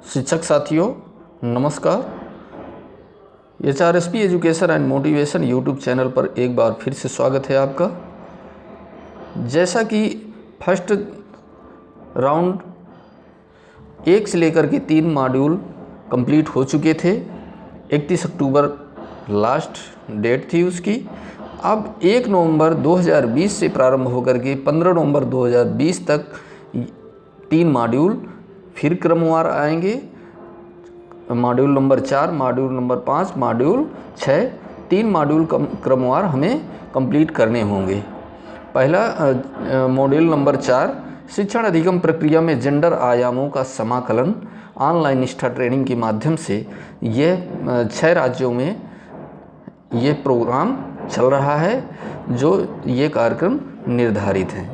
शिक्षक साथियों नमस्कार। HRSP education and motivation YouTube channel पर एक बार फिर से स्वागत है आपका। जैसा कि फर्स्ट राउंड 1 से लेकर के 3 मॉड्यूल कंप्लीट हो चुके थे। 31 अक्टूबर लास्ट डेट थी उसकी। अब 1 नवंबर 2020 से प्रारंभ होकर के 15 नवंबर 2020 तक 3 मॉड्यूल फिर क्रमवार आएंगे। Module number 4, module number 5, module 6, 3 module क्रमवार हमें कंप्लीट करने होंगे। पहला मॉड्यूल नंबर 4 शिक्षण अधिगम प्रक्रिया में जेंडर आयामों का समाकलन ऑनलाइन निष्ठा ट्रेनिंग के माध्यम से यह 6 राज्यों में ये प्रोग्राम चल रहा है, जो ये कार्यक्रम निर्धारित है।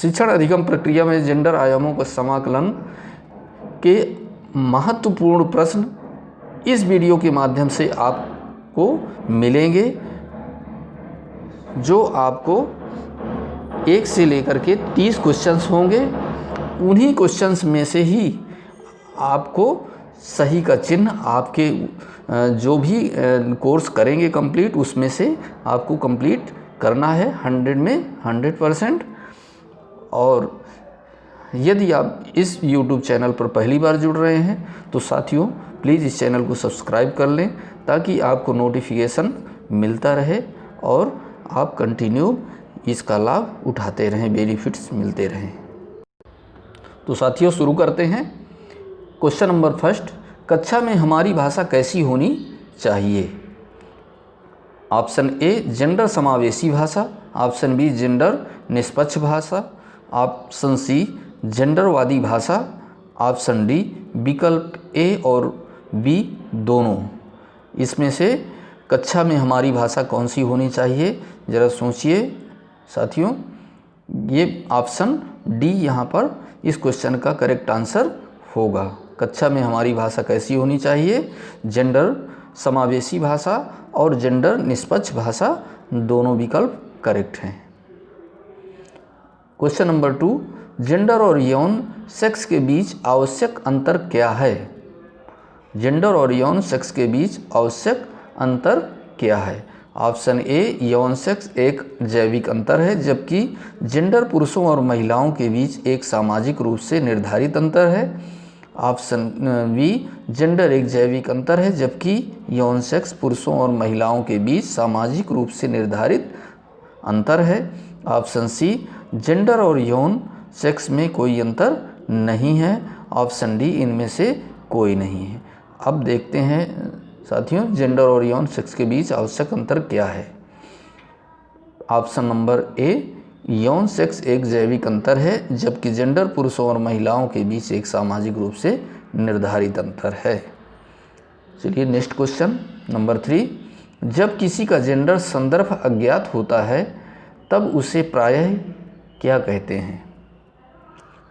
शिक्षण अधिगम प्रक्रिया में जेंडर आयामों का समाकलन के महत्वपूर्ण प्रश्न इस वीडियो के माध्यम से आपको मिलेंगे, जो आपको 1 से लेकर के 30 क्वेश्चंस होंगे। उन्हीं क्वेश्चंस में से ही आपको सही का चिन्ह आपके जो भी कोर्स करेंगे कंप्लीट, उसमें से आपको कंप्लीट करना है 100 में 100%। और यदि आप इस YouTube चैनल पर पहली बार जुड़ रहे हैं तो साथियों प्लीज़ इस चैनल को सब्सक्राइब कर लें, ताकि आपको नोटिफिकेशन मिलता रहे और आप कंटिन्यू इसका लाभ उठाते रहें, बेनिफिट्स मिलते रहें। तो साथियों शुरू करते हैं। क्वेश्चन नंबर फर्स्ट, कक्षा में हमारी भाषा कैसी होनी चाहिए? ऑप्शन ए जेंडर समावेशी भाषा, ऑप्शन बी जेंडर निष्पक्ष भाषा, ऑप्शन सी जेंडरवादी भाषा, ऑप्शन डी विकल्प ए और बी दोनों। इसमें से कक्षा में हमारी भाषा कौन सी होनी चाहिए, ज़रा सोचिए साथियों। ये ऑप्शन डी यहाँ पर इस क्वेश्चन का करेक्ट आंसर होगा। कक्षा में हमारी भाषा कैसी होनी चाहिए? जेंडर समावेशी भाषा और जेंडर निष्पक्ष भाषा, दोनों विकल्प करेक्ट हैं। क्वेश्चन नंबर 2, जेंडर और यौन सेक्स के बीच आवश्यक अंतर क्या है? जेंडर और यौन सेक्स के बीच आवश्यक अंतर क्या है? ऑप्शन ए यौन सेक्स एक जैविक अंतर है, जबकि जेंडर पुरुषों और महिलाओं के बीच एक सामाजिक रूप से निर्धारित अंतर है। ऑप्शन बी जेंडर एक जैविक अंतर है, जबकि यौन सेक्स पुरुषों और महिलाओं के बीच सामाजिक रूप से निर्धारित अंतर है। ऑप्शन सी जेंडर और यौन सेक्स में कोई अंतर नहीं है। ऑप्शन डी इनमें से कोई नहीं है। अब देखते हैं साथियों, जेंडर और यौन सेक्स के बीच आवश्यक अंतर क्या है। ऑप्शन नंबर ए यौन सेक्स एक जैविक अंतर है, जबकि जेंडर पुरुषों और महिलाओं के बीच एक सामाजिक रूप से निर्धारित अंतर है। चलिए नेक्स्ट क्वेश्चन नंबर 3, जब किसी का जेंडर संदर्भ अज्ञात होता है तब उसे प्रायः क्या कहते हैं?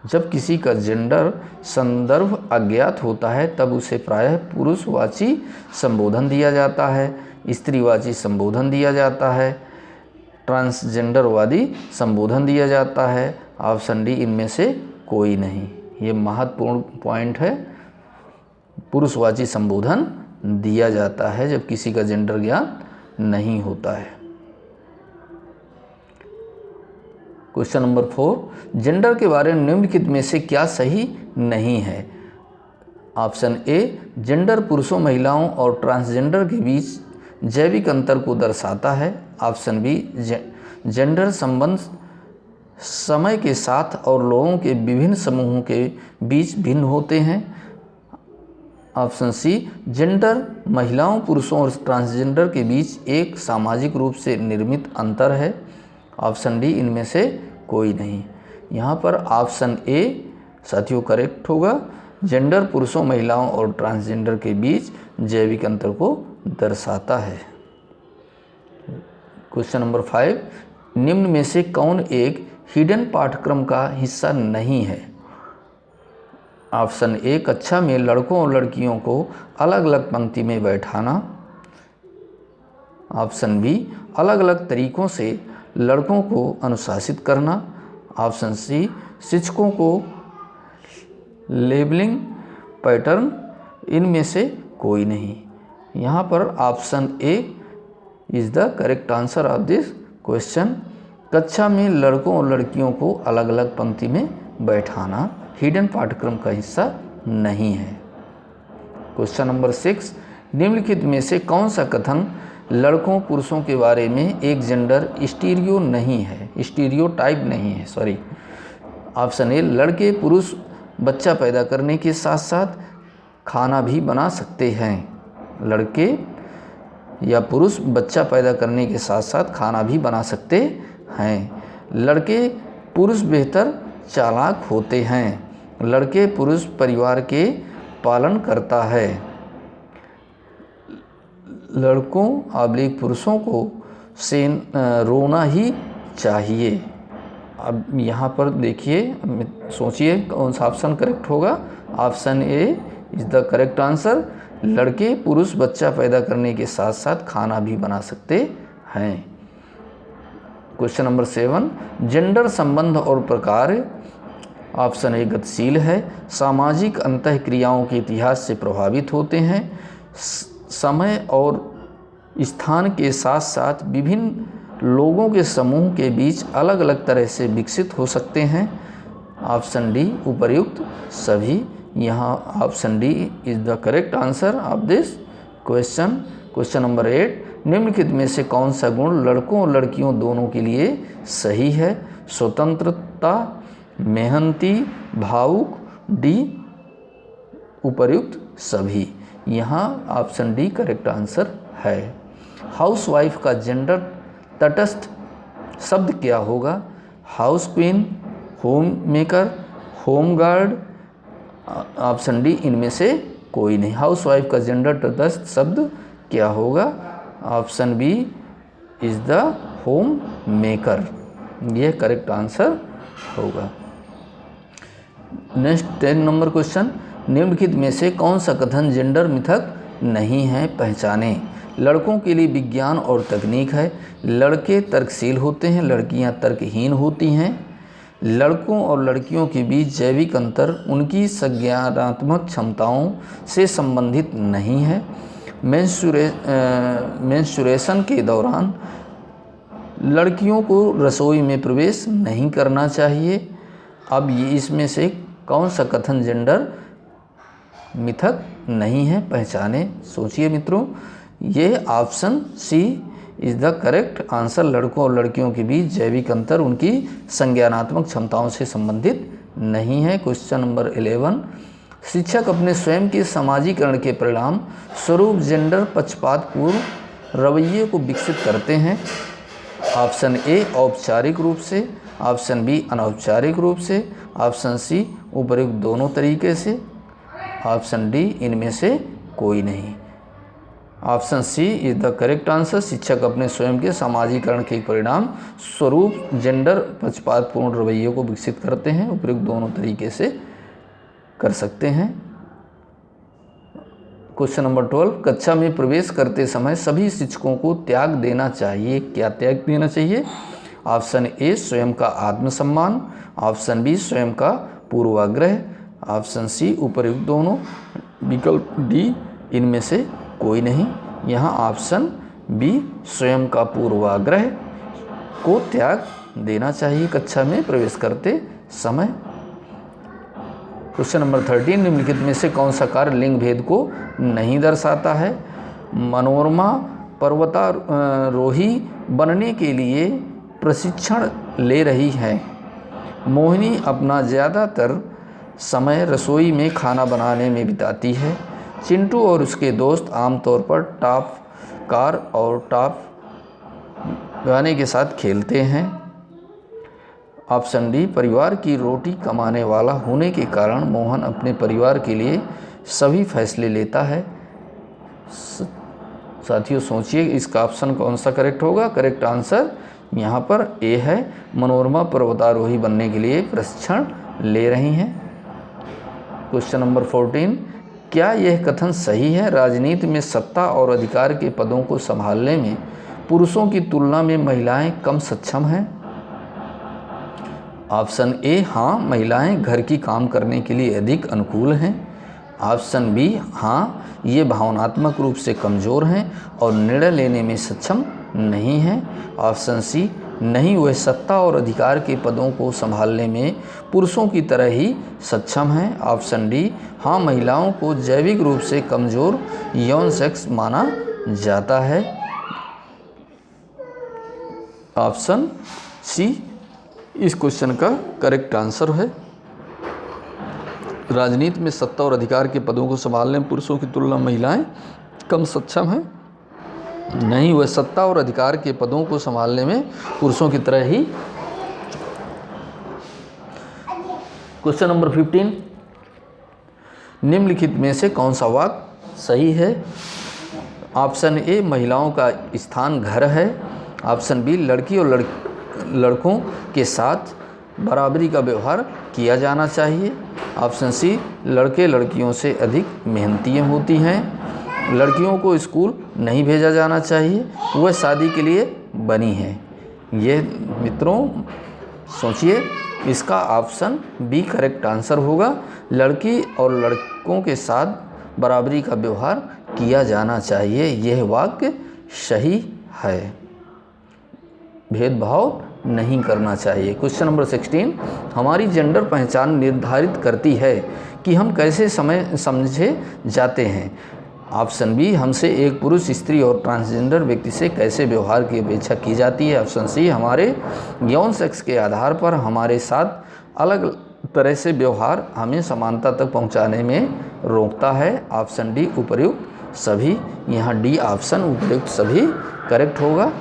जब किसी का जेंडर संदर्भ अज्ञात होता है तब उसे प्रायः पुरुषवाची संबोधन दिया जाता है, स्त्रीवाची संबोधन दिया जाता है, ट्रांसजेंडरवादी संबोधन दिया जाता है। ऑप्शन डी इनमें से कोई नहीं। ये महत्वपूर्ण पॉइंट है। पुरुषवाची संबोधन दिया जाता है जब किसी का जेंडर ज्ञात नहीं होता है। क्वेश्चन नंबर 4, जेंडर के बारे में निम्नलिखित में से क्या सही नहीं है? ऑप्शन ए जेंडर पुरुषों, महिलाओं और ट्रांसजेंडर के बीच जैविक अंतर को दर्शाता है। ऑप्शन बी जेंडर संबंध समय के साथ और लोगों के विभिन्न समूहों के बीच भिन्न होते हैं। ऑप्शन सी जेंडर महिलाओं, पुरुषों और ट्रांसजेंडर के बीच एक सामाजिक रूप से निर्मित अंतर है। ऑप्शन डी इनमें से कोई नहीं। यहाँ पर ऑप्शन ए साथियों करेक्ट होगा। जेंडर पुरुषों, महिलाओं और ट्रांसजेंडर के बीच जैविक अंतर को दर्शाता है। क्वेश्चन नंबर 5, निम्न में से कौन एक हिडन पाठ्यक्रम का हिस्सा नहीं है? ऑप्शन ए कक्षा में लड़कों और लड़कियों को अलग अलग पंक्ति में बैठाना। ऑप्शन बी अलग अलग तरीकों से लड़कों को अनुशासित करना। ऑप्शन सी शिक्षकों को लेबलिंग पैटर्न इनमें से कोई नहीं। यहाँ पर option A is the correct answer of this question. कक्षा में लड़कों और लड़कियों को अलग अलग पंक्ति में बैठाना हिडन पाठ्यक्रम का हिस्सा नहीं है। क्वेश्चन नंबर 6, निम्नलिखित में से कौन सा कथन लड़कों पुरुषों के बारे में एक जेंडर स्टीरियोटाइप नहीं है। ऑप्शन ए, लड़के पुरुष बच्चा पैदा करने के साथ साथ खाना भी बना सकते हैं। लड़के या पुरुष बच्चा पैदा करने के साथ साथ खाना भी बना सकते हैं। लड़के पुरुष बेहतर चालाक होते हैं। लड़के पुरुष परिवार के पालन करता है। लड़कों पुरुषों को रोना ही चाहिए। अब यहाँ पर देखिए, सोचिए कौन सा ऑप्शन करेक्ट होगा। Option A is the correct answer. लड़के पुरुष बच्चा पैदा करने के साथ साथ खाना भी बना सकते हैं। क्वेश्चन नंबर 7, जेंडर संबंध और प्रकार। ऑप्शन ए गतिशील है। सामाजिक अंतःक्रियाओं के इतिहास से प्रभावित होते हैं। समय और स्थान के साथ साथ विभिन्न लोगों के समूह के बीच अलग अलग तरह से विकसित हो सकते हैं। ऑप्शन डी उपर्युक्त सभी। यहाँ option D is the correct answer of this question. Question number 8, निम्नलिखित में से कौन सा गुण लड़कों और लड़कियों दोनों के लिए सही है। स्वतंत्रता, मेहनती, भावुक, डी उपर्युक्त सभी। यहाँ ऑप्शन डी करेक्ट आंसर है। हाउसवाइफ का जेंडर तटस्थ शब्द क्या होगा। House queen, home maker, home guard. Option D इनमें से कोई नहीं। हाउसवाइफ का जेंडर तटस्थ शब्द क्या होगा। Option B is the home maker. यह करेक्ट आंसर होगा। नेक्स्ट 10 नंबर क्वेश्चन, निम्नलिखित में से कौन सा कथन जेंडर मिथक नहीं है, पहचानें। लड़कों के लिए विज्ञान और तकनीक है। लड़के तर्कशील होते हैं, लड़कियां तर्कहीन होती हैं। लड़कों और लड़कियों के बीच जैविक अंतर उनकी संज्ञानात्मक क्षमताओं से संबंधित नहीं है। मेंस्ट्रुएशन के दौरान लड़कियों को रसोई में प्रवेश नहीं करना चाहिए। अब ये इसमें से कौन सा कथन जेंडर मिथक नहीं है, पहचाने। सोचिए मित्रों, ये option C is the correct answer. लड़कों और लड़कियों के बीच जैविक अंतर उनकी संज्ञानात्मक क्षमताओं से संबंधित नहीं है। क्वेश्चन नंबर 11, शिक्षक अपने स्वयं के समाजीकरण के परिणाम स्वरूप जेंडर पक्षपातपूर्ण रवैये को विकसित करते हैं। ऑप्शन ए औपचारिक रूप से, ऑप्शन बी अनौपचारिक रूप से, ऑप्शन सी उपर्युक्त दोनों तरीके से, ऑप्शन डी इनमें से कोई नहीं। Option C is the correct answer. शिक्षक अपने स्वयं के सामाजिकरण के परिणाम स्वरूप जेंडर पक्षपातपूर्ण रवैये को विकसित करते हैं। उपयुक्त दोनों तरीके से कर सकते हैं। क्वेश्चन नंबर 12, कक्षा में प्रवेश करते समय सभी शिक्षकों को त्याग देना चाहिए। क्या त्याग देना चाहिए। ऑप्शन ए स्वयं का आत्मसम्मान, ऑप्शन बी स्वयं का पूर्वाग्रह, ऑप्शन सी उपर्युक्त दोनों, विकल्प डी इनमें से कोई नहीं। यहाँ ऑप्शन बी स्वयं का पूर्वाग्रह को त्याग देना चाहिए कक्षा में प्रवेश करते समय। क्वेश्चन नंबर 13, निम्नलिखित में से कौन सा कार्य लिंग भेद को नहीं दर्शाता है। मनोरमा पर्वतारोही बनने के लिए प्रशिक्षण ले रही है। मोहिनी अपना ज़्यादातर समय रसोई में खाना बनाने में बिताती है। चिंटू और उसके दोस्त आमतौर पर टॉप कार और टॉप गाने के साथ खेलते हैं। ऑप्शन डी परिवार की रोटी कमाने वाला होने के कारण मोहन अपने परिवार के लिए सभी फैसले लेता है। साथियों सोचिए इसका ऑप्शन कौन सा करेक्ट होगा। करेक्ट आंसर यहाँ पर ए है, मनोरमा पर्वतारोही बनने के लिए प्रशिक्षण ले रही हैं। क्वेश्चन नंबर 14, क्या यह कथन सही है। राजनीति में सत्ता और अधिकार के पदों को संभालने में पुरुषों की तुलना में महिलाएं कम सक्षम हैं। ऑप्शन ए हाँ, महिलाएं घर की काम करने के लिए अधिक अनुकूल हैं। ऑप्शन बी, हाँ ये भावनात्मक रूप से कमज़ोर हैं और निर्णय लेने में सक्षम नहीं हैं। ऑप्शन सी, नहीं वह सत्ता और अधिकार के पदों को संभालने में पुरुषों की तरह ही सक्षम हैं। ऑप्शन डी, हाँ महिलाओं को जैविक रूप से कमज़ोर यौन सेक्स माना जाता है। ऑप्शन सी इस क्वेश्चन का करेक्ट आंसर है। राजनीति में सत्ता और अधिकार के पदों को संभालने में पुरुषों की तुलना महिलाएं कम सक्षम हैं। नहीं वह सत्ता और अधिकार के पदों को संभालने में पुरुषों की तरह ही। क्वेश्चन नंबर 15, निम्नलिखित में से कौन सा वाक्य सही है? ऑप्शन ए, महिलाओं का स्थान घर है। ऑप्शन बी, लड़की और लड़कों के साथ बराबरी का व्यवहार किया जाना चाहिए। ऑप्शन सी, लड़के लड़कियों से अधिक मेहनती होती हैं। लड़कियों को स्कूल नहीं भेजा जाना चाहिए, वह शादी के लिए बनी हैं। ये मित्रों सोचिए, इसका ऑप्शन बी करेक्ट आंसर होगा। लड़की और लड़कों के साथ बराबरी का व्यवहार किया जाना चाहिए, यह वाक्य सही है। भेदभाव नहीं करना चाहिए। क्वेश्चन नंबर 16, हमारी जेंडर पहचान निर्धारित करती है कि हम कैसे समझे जाते हैं। ऑप्शन बी, हमसे एक पुरुष, स्त्री और ट्रांसजेंडर व्यक्ति से कैसे व्यवहार की अपेक्षा की जाती है। ऑप्शन सी, हमारे यौन सेक्स के आधार पर हमारे साथ अलग तरह से व्यवहार हमें समानता तक पहुंचाने में रोकता है। ऑप्शन डी, उपर्युक्त सभी। यहाँ डी ऑप्शन उपर्युक्त सभी करेक्ट होगा।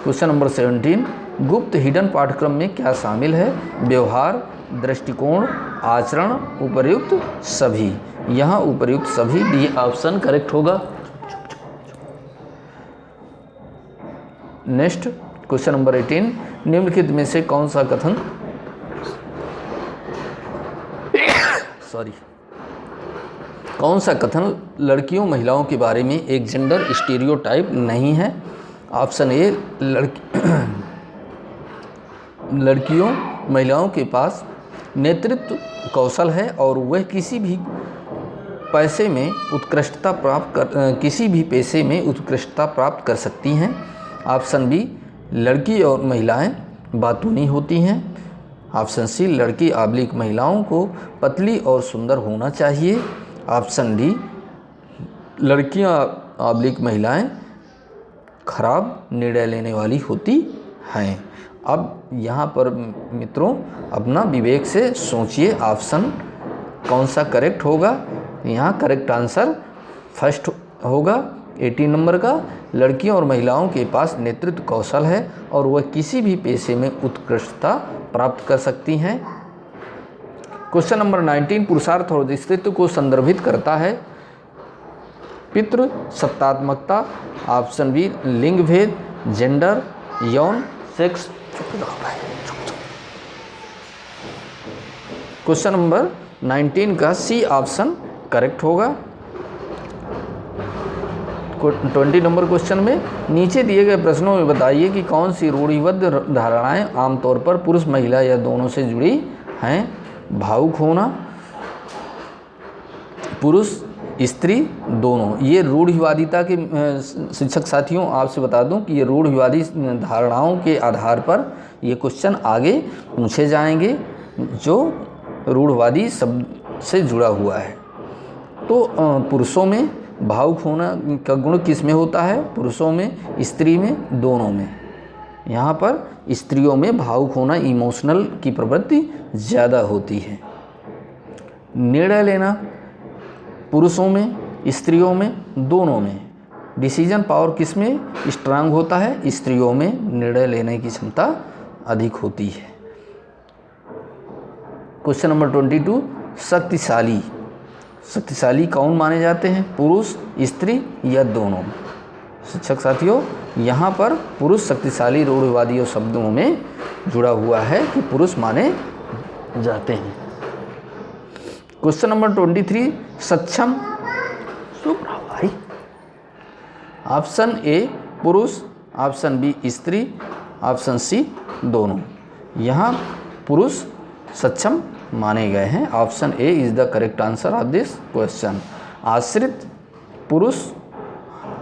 क्वेश्चन नंबर 17, गुप्त हिडन पाठ्यक्रम में क्या शामिल है? व्यवहार, दृष्टिकोण, आचरण, उपर्युक्त सभी। यहाँ उपर्युक्त सभी डी ऑप्शन करेक्ट होगा। नेक्स्ट क्वेश्चन नंबर 18, निम्नलिखित में से कौन सा कथन कौन सा कथन लड़कियों महिलाओं के बारे में एक जेंडर स्टीरियोटाइप नहीं है? ऑप्शन ए, लड़कियों महिलाओं के पास नेतृत्व कौशल है और वह किसी भी पेशे में उत्कृष्टता प्राप्त कर सकती हैं। ऑप्शन बी, लड़की और महिलाएं बातूनी होती हैं। ऑप्शन सी, लड़की आबलिक महिलाओं को पतली और सुंदर होना चाहिए। ऑप्शन डी, लड़कियां आबलिक महिलाएं खराब निर्णय लेने वाली होती हैं। अब यहाँ पर मित्रों अपना विवेक से सोचिए, ऑप्शन कौन सा करेक्ट होगा। यहाँ करेक्ट आंसर फर्स्ट होगा 18 नंबर का, लड़कियों और महिलाओं के पास नेतृत्व कौशल है और वह किसी भी पेशे में उत्कृष्टता प्राप्त कर सकती हैं। क्वेश्चन नंबर 19, पुरुषार्थ और स्त्रीत्व को संदर्भित करता है। पितृ सत्तात्मकता। ऑप्शन बी, लिंग भेद, जेंडर, यौन सेक्स। क्वेश्चन नंबर 19 का सी ऑप्शन करेक्ट होगा। 20 नंबर क्वेश्चन में नीचे दिए गए प्रश्नों में बताइए कि कौन सी रूढ़िबद्ध धारणाएं आमतौर पर पुरुष महिला या दोनों से जुड़ी हैं। भावुक होना, पुरुष स्त्री दोनों, ये रूढ़िवादिता के शिक्षक साथियों आपसे बता दूं कि ये रूढ़िवादी धारणाओं के आधार पर ये क्वेश्चन आगे पूछे जाएंगे जो रूढ़िवादी शब्द से जुड़ा हुआ है। तो पुरुषों में भावुक होना का गुण किस में होता है? पुरुषों में, स्त्री में, दोनों में। यहाँ पर स्त्रियों में भावुक होना, इमोशनल की प्रवृत्ति ज़्यादा होती है। निर्णय लेना पुरुषों में, स्त्रियों में, दोनों में। डिसीजन पावर किस में स्ट्रांग होता है? स्त्रियों में निर्णय लेने की क्षमता अधिक होती है। क्वेश्चन नंबर 22, शक्तिशाली कौन माने जाते हैं? पुरुष, स्त्री या दोनों? शिक्षक साथियों यहाँ पर पुरुष शक्तिशाली रूढ़िवादी शब्दों में जुड़ा हुआ है कि पुरुष माने जाते हैं। क्वेश्चन नंबर 23, सक्षम। भाई ऑप्शन ए पुरुष, ऑप्शन बी स्त्री, ऑप्शन सी दोनों। यहाँ पुरुष सक्षम माने गए हैं। Option A is the correct answer of this question. आश्रित पुरुष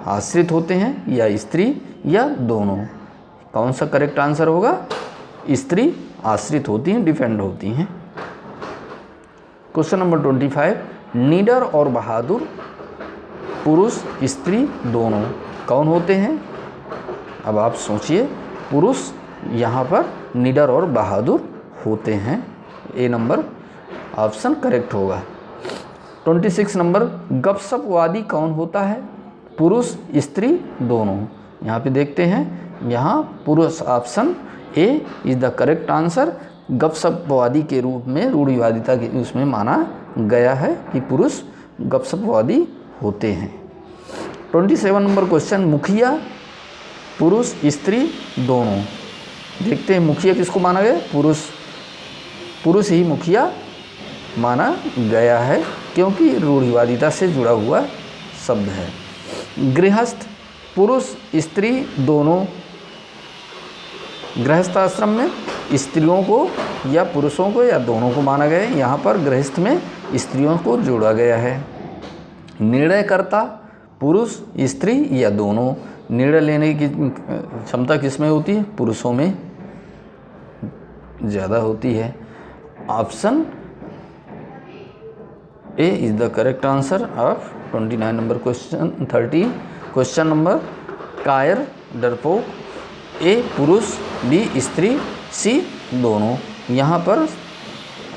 आश्रित होते हैं या स्त्री या दोनों? कौन सा करेक्ट आंसर होगा? स्त्री आश्रित होती हैं, डिपेंड होती हैं। क्वेश्चन नंबर 25, नीडर और बहादुर पुरुष स्त्री दोनों कौन होते हैं? अब आप सोचिए, पुरुष यहाँ पर नीडर और बहादुर होते हैं। ए नंबर ऑप्शन करेक्ट होगा। 26 नंबर, गपशपवादी कौन होता है? पुरुष स्त्री दोनों। यहाँ पे देखते हैं, यहाँ पुरुष option A is the correct answer. गपशपवादी के रूप में रूढ़िवादिता के उसमें माना गया है कि पुरुष गपशपवादी होते हैं। 27 नंबर क्वेश्चन, मुखिया पुरुष स्त्री दोनों। देखते हैं मुखिया किसको माना गया? पुरुष ही मुखिया माना गया है, क्योंकि रूढ़िवादिता से जुड़ा हुआ शब्द है। गृहस्थ पुरुष स्त्री दोनों। गृहस्थ आश्रम में स्त्रियों को या पुरुषों को या दोनों को माना गया है। यहाँ पर गृहस्थ में स्त्रियों को जोड़ा गया है। निर्णयकर्ता पुरुष स्त्री या दोनों। निर्णय लेने की क्षमता किस में होती है? पुरुषों में ज़्यादा होती है। Option A is the correct answer of 29 number question. 30 question number, कायर डरपोक। ए पुरुष, बी स्त्री, सी दोनों। यहाँ पर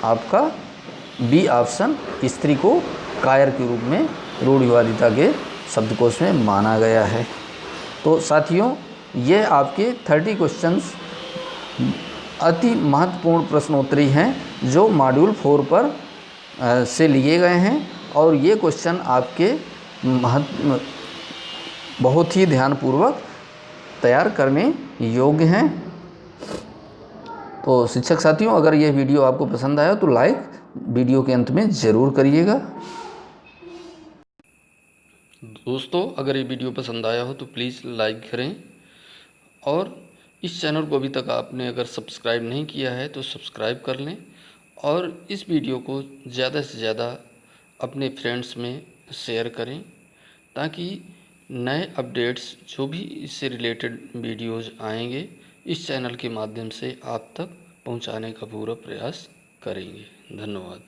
आपका बी ऑप्शन स्त्री को कायर के रूप में रूढ़िवादिता के शब्दकोश में माना गया है। तो साथियों, ये आपके 30 क्वेश्चंस अति महत्वपूर्ण प्रश्नोत्तरी हैं जो मॉड्यूल 4 पर से लिए गए हैं, और ये क्वेश्चन आपके बहुत ही ध्यानपूर्वक तैयार करने योग्य हैं। तो शिक्षक साथियों, अगर यह वीडियो आपको पसंद आया तो लाइक वीडियो के अंत में ज़रूर करिएगा। दोस्तों, अगर ये वीडियो पसंद आया हो तो प्लीज़ लाइक करें, और इस चैनल को अभी तक आपने अगर सब्सक्राइब नहीं किया है तो सब्सक्राइब कर लें, और इस वीडियो को ज़्यादा से ज़्यादा अपने फ्रेंड्स में शेयर करें, ताकि नए अपडेट्स जो भी इससे रिलेटेड वीडियोज़ आएंगे इस चैनल के माध्यम से आप तक पहुंचाने का पूरा प्रयास करेंगे। धन्यवाद।